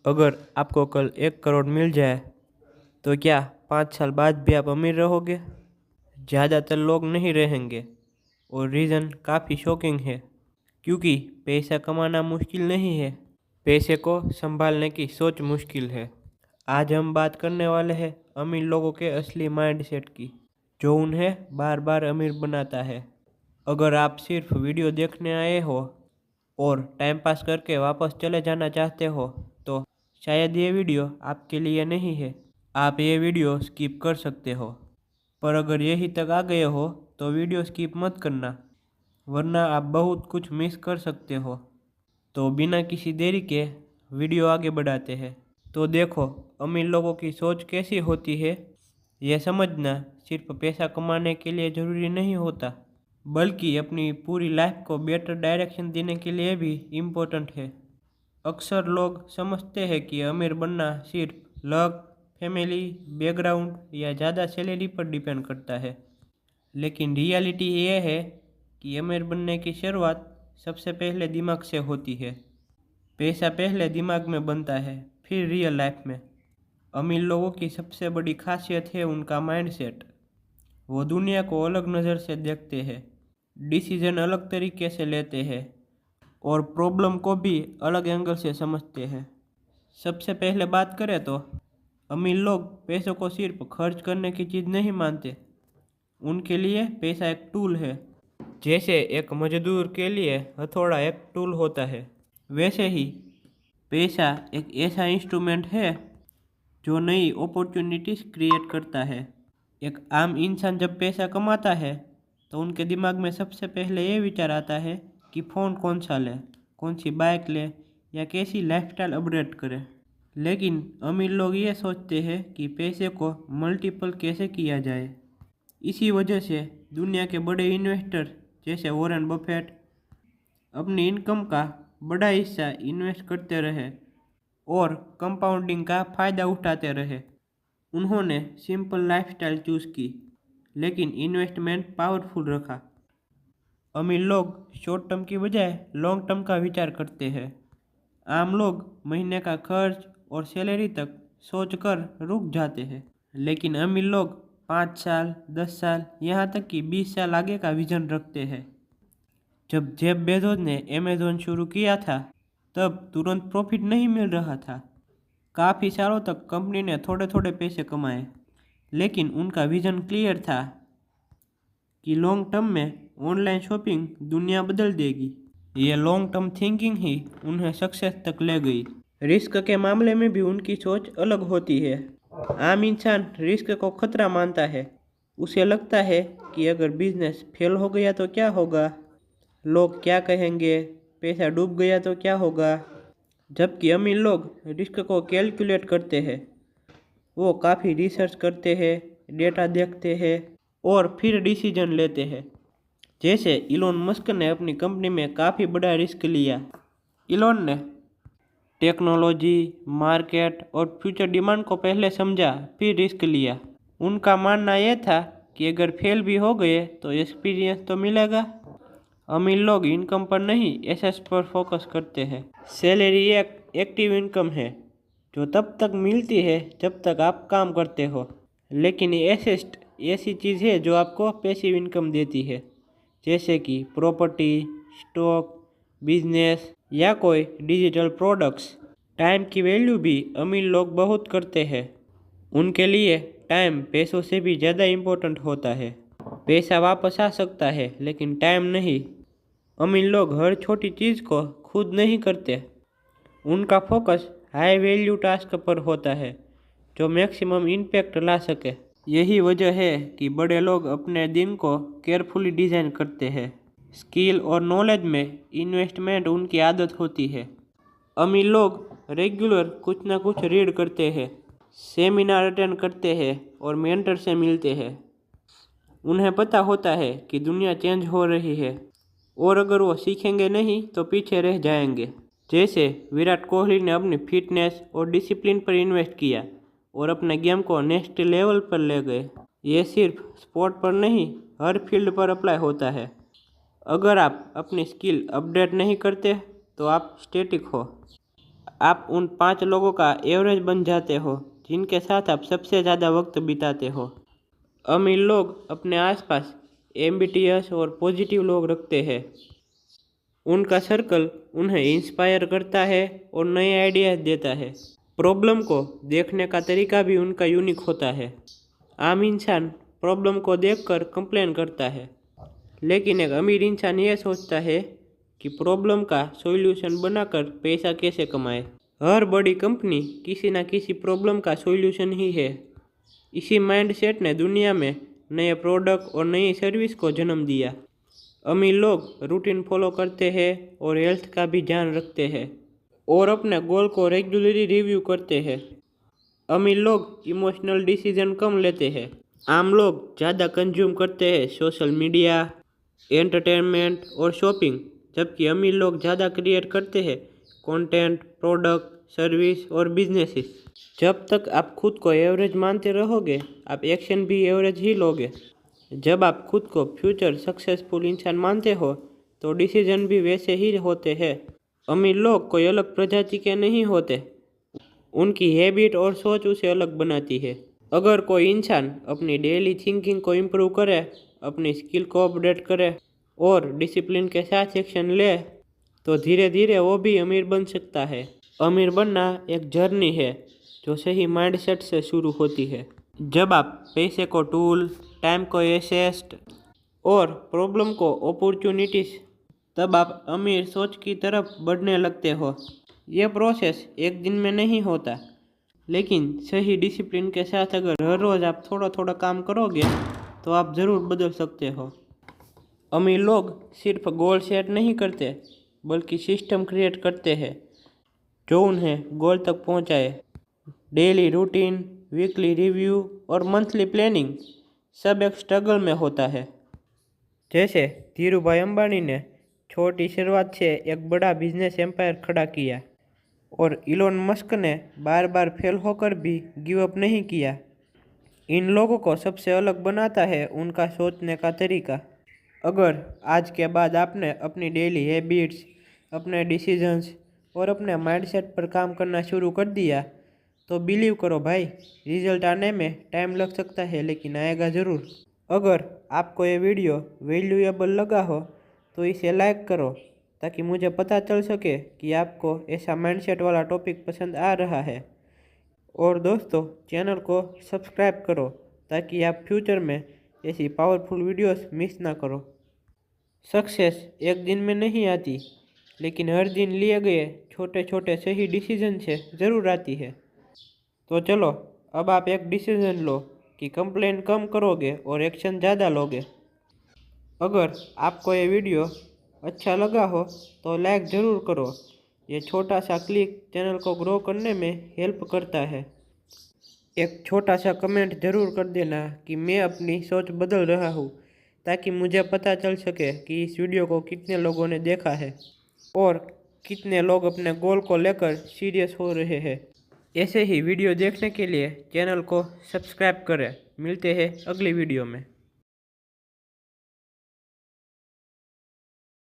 अगर आपको कल 1 करोड़ मिल जाए तो क्या 5 साल बाद भी आप अमीर रहोगे? ज़्यादातर लोग नहीं रहेंगे और रीज़न काफ़ी शॉकिंग है, क्योंकि पैसा कमाना मुश्किल नहीं है, पैसे को संभालने की सोच मुश्किल है। आज हम बात करने वाले हैं अमीर लोगों के असली माइंडसेट की, जो उन्हें बार बार अमीर बनाता है। अगर आप सिर्फ वीडियो देखने आए हो और टाइम पास करके वापस चले जाना चाहते हो तो शायद ये वीडियो आपके लिए नहीं है। आप ये वीडियो स्किप कर सकते हो, पर अगर यहीं तक आ गए हो तो वीडियो स्किप मत करना, वरना आप बहुत कुछ मिस कर सकते हो। तो बिना किसी देरी के वीडियो आगे बढ़ाते हैं। तो देखो, अमीर लोगों की सोच कैसी होती है। यह समझना सिर्फ पैसा कमाने के लिए ज़रूरी नहीं होता, बल्कि अपनी पूरी लाइफ को बेटर डायरेक्शन देने के लिए भी इम्पोर्टेंट है। अक्सर लोग समझते हैं कि अमीर बनना सिर्फ लक, फैमिली, बैकग्राउंड या ज़्यादा सैलरी पर डिपेंड करता है, लेकिन रियलिटी ये है कि अमीर बनने की शुरुआत सबसे पहले दिमाग से होती है। पैसा पहले दिमाग में बनता है, फिर रियल लाइफ में। अमीर लोगों की सबसे बड़ी खासियत है उनका माइंडसेट। वो दुनिया को अलग नज़र से देखते हैं, डिसीजन अलग तरीके से लेते हैं और प्रॉब्लम को भी अलग एंगल से समझते हैं। सबसे पहले बात करें तो अमीर लोग पैसों को सिर्फ खर्च करने की चीज़ नहीं मानते। उनके लिए पैसा एक टूल है। जैसे एक मजदूर के लिए हथौड़ा एक टूल होता है, वैसे ही पैसा एक ऐसा इंस्ट्रूमेंट है जो नई अपॉर्चुनिटीज़ क्रिएट करता है। एक आम इंसान जब पैसा कमाता है तो उनके दिमाग में सबसे पहले ये विचार आता है कि फ़ोन कौन सा ले, कौन सी बाइक ले या कैसी लाइफस्टाइल अपग्रेड करे। लेकिन अमीर लोग ये सोचते हैं कि पैसे को मल्टीपल कैसे किया जाए। इसी वजह से दुनिया के बड़े इन्वेस्टर जैसे वॉरेन बफेट अपनी इनकम का बड़ा हिस्सा इन्वेस्ट करते रहे और कंपाउंडिंग का फ़ायदा उठाते रहे। उन्होंने सिंपल लाइफस्टाइल चूज़ की, लेकिन इन्वेस्टमेंट पावरफुल रखा। अमीर लोग शॉर्ट टर्म की बजाय लॉन्ग टर्म का विचार करते हैं। आम लोग महीने का खर्च और सैलरी तक सोचकर रुक जाते हैं, लेकिन अमीर लोग 5 साल, 10 साल, यहाँ तक कि 20 साल आगे का विजन रखते हैं। जब जेफ बेजोस ने अमेज़न शुरू किया था, तब तुरंत प्रॉफिट नहीं मिल रहा था। काफ़ी सालों तक कंपनी ने थोड़े थोड़े पैसे कमाए, लेकिन उनका विजन क्लियर था कि लॉन्ग टर्म में ऑनलाइन शॉपिंग दुनिया बदल देगी। ये लॉन्ग टर्म थिंकिंग ही उन्हें सक्सेस तक ले गई। रिस्क के मामले में भी उनकी सोच अलग होती है। आम इंसान रिस्क को खतरा मानता है। उसे लगता है कि अगर बिजनेस फेल हो गया तो क्या होगा, लोग क्या कहेंगे, पैसा डूब गया तो क्या होगा। जबकि अमीर लोग रिस्क को कैलकुलेट करते हैं। वो काफ़ी रिसर्च करते हैं, डेटा देखते हैं और फिर डिसीजन लेते हैं। जैसे इलोन मस्क ने अपनी कंपनी में काफ़ी बड़ा रिस्क लिया। इलोन ने टेक्नोलॉजी, मार्केट और फ्यूचर डिमांड को पहले समझा, फिर रिस्क लिया। उनका मानना यह था कि अगर फेल भी हो गए तो एक्सपीरियंस तो मिलेगा। अमीर लोग इनकम पर नहीं, एसेट्स पर फोकस करते हैं। सैलरी एक एक्टिव इनकम है जो तब तक मिलती है जब तक आप काम करते हो, लेकिन एसेट ऐसी चीज़ है जो आपको पैसिव इनकम देती है, जैसे कि प्रॉपर्टी, स्टॉक, बिजनेस या कोई डिजिटल प्रोडक्ट्स। टाइम की वैल्यू भी अमीर लोग बहुत करते हैं। उनके लिए टाइम पैसों से भी ज़्यादा इम्पोर्टेंट होता है। पैसा वापस आ सकता है, लेकिन टाइम नहीं। अमीर लोग हर छोटी चीज़ को खुद नहीं करते। उनका फोकस हाई वैल्यू टास्क पर होता है जो मैक्सिमम इम्पैक्ट ला सके। यही वजह है कि बड़े लोग अपने दिन को केयरफुली डिज़ाइन करते हैं। स्किल और नॉलेज में इन्वेस्टमेंट उनकी आदत होती है। अमीर लोग रेगुलर कुछ ना कुछ रीड करते हैं, सेमिनार अटेंड करते हैं और मेंटर से मिलते हैं। उन्हें पता होता है कि दुनिया चेंज हो रही है और अगर वो सीखेंगे नहीं तो पीछे रह जाएंगे। जैसे विराट कोहली ने अपनी फिटनेस और डिसिप्लिन पर इन्वेस्ट किया और अपने गेम को नेक्स्ट लेवल पर ले गए। ये सिर्फ स्पोर्ट पर नहीं, हर फील्ड पर अप्लाई होता है। अगर आप अपनी स्किल अपडेट नहीं करते तो आप स्टैटिक हो। आप उन 5 लोगों का एवरेज बन जाते हो जिनके साथ आप सबसे ज़्यादा वक्त बिताते हो। अमीर लोग अपने आसपास एम्बिटियस और पॉजिटिव लोग रखते हैं। उनका सर्कल उन्हें इंस्पायर करता है और नए आइडियाज देता है। प्रॉब्लम को देखने का तरीका भी उनका यूनिक होता है। आम इंसान प्रॉब्लम को देखकर कंप्लेन करता है, लेकिन एक अमीर इंसान ये सोचता है कि प्रॉब्लम का सॉल्यूशन बनाकर पैसा कैसे कमाए। हर बड़ी कंपनी किसी न किसी प्रॉब्लम का सॉल्यूशन ही है। इसी माइंडसेट ने दुनिया में नए प्रोडक्ट और नई सर्विस को जन्म दिया। अमीर लोग रूटीन फॉलो करते हैं और हेल्थ का भी ध्यान रखते हैं और अपने गोल को रेगुलरली रिव्यू करते हैं। अमीर लोग इमोशनल डिसीजन कम लेते हैं। आम लोग ज़्यादा कंज्यूम करते हैं सोशल मीडिया, एंटरटेनमेंट और शॉपिंग, जबकि अमीर लोग ज़्यादा क्रिएट करते हैं कंटेंट, प्रोडक्ट, सर्विस और बिजनेसेस। जब तक आप खुद को एवरेज मानते रहोगे, आप एक्शन भी एवरेज ही लोगे। जब आप खुद को फ्यूचर सक्सेसफुल इंसान मानते हो तो डिसीजन भी वैसे ही होते हैं। अमीर लोग कोई अलग प्रजाति के नहीं होते, उनकी हैबिट और सोच उसे अलग बनाती है। अगर कोई इंसान अपनी डेली थिंकिंग को इम्प्रूव करे, अपनी स्किल को अपडेट करे और डिसिप्लिन के साथ एक्शन ले, तो धीरे धीरे वो भी अमीर बन सकता है। अमीर बनना एक जर्नी है जो सही माइंडसेट से शुरू होती है। जब आप पैसे को टूल, टाइम को एसेट और प्रॉब्लम को अपॉर्चुनिटीज, तब आप अमीर सोच की तरफ बढ़ने लगते हो। यह प्रोसेस एक दिन में नहीं होता, लेकिन सही डिसिप्लिन के साथ अगर हर रोज़ आप थोड़ा थोड़ा काम करोगे तो आप ज़रूर बदल सकते हो। अमीर लोग सिर्फ गोल सेट नहीं करते, बल्कि सिस्टम क्रिएट करते हैं जो उन्हें गोल तक पहुंचाए। डेली रूटीन, वीकली रिव्यू और मंथली प्लानिंग सब एक स्ट्रगल में होता है। जैसे धीरूभाई अंबानी ने छोटी शुरुआत से एक बड़ा बिजनेस एम्पायर खड़ा किया और इलोन मस्क ने बार बार फेल होकर भी गिव अप नहीं किया। इन लोगों को सबसे अलग बनाता है उनका सोचने का तरीका। अगर आज के बाद आपने अपनी डेली हैबिट्स, अपने डिसीजंस और अपने माइंडसेट पर काम करना शुरू कर दिया, तो बिलीव करो भाई, रिजल्ट आने में टाइम लग सकता है, लेकिन आएगा ज़रूर। अगर आपको ये वीडियो वैल्यूएबल लगा हो तो इसे लाइक करो, ताकि मुझे पता चल सके कि आपको ऐसा माइंडसेट वाला टॉपिक पसंद आ रहा है। और दोस्तों, चैनल को सब्सक्राइब करो ताकि आप फ्यूचर में ऐसी पावरफुल वीडियोस मिस ना करो। सक्सेस एक दिन में नहीं आती, लेकिन हर दिन लिए गए छोटे छोटे सही डिसीजन से ज़रूर आती है। तो चलो, अब आप एक डिसीजन लो कि कंप्लेन कम करोगे और एक्शन ज़्यादा लोगे। अगर आपको ये वीडियो अच्छा लगा हो तो लाइक ज़रूर करो। ये छोटा सा क्लिक चैनल को ग्रो करने में हेल्प करता है। एक छोटा सा कमेंट ज़रूर कर देना कि मैं अपनी सोच बदल रहा हूँ, ताकि मुझे पता चल सके कि इस वीडियो को कितने लोगों ने देखा है और कितने लोग अपने गोल को लेकर सीरियस हो रहे हैं। ऐसे ही वीडियो देखने के लिए चैनल को सब्सक्राइब करें। मिलते हैं अगली वीडियो में।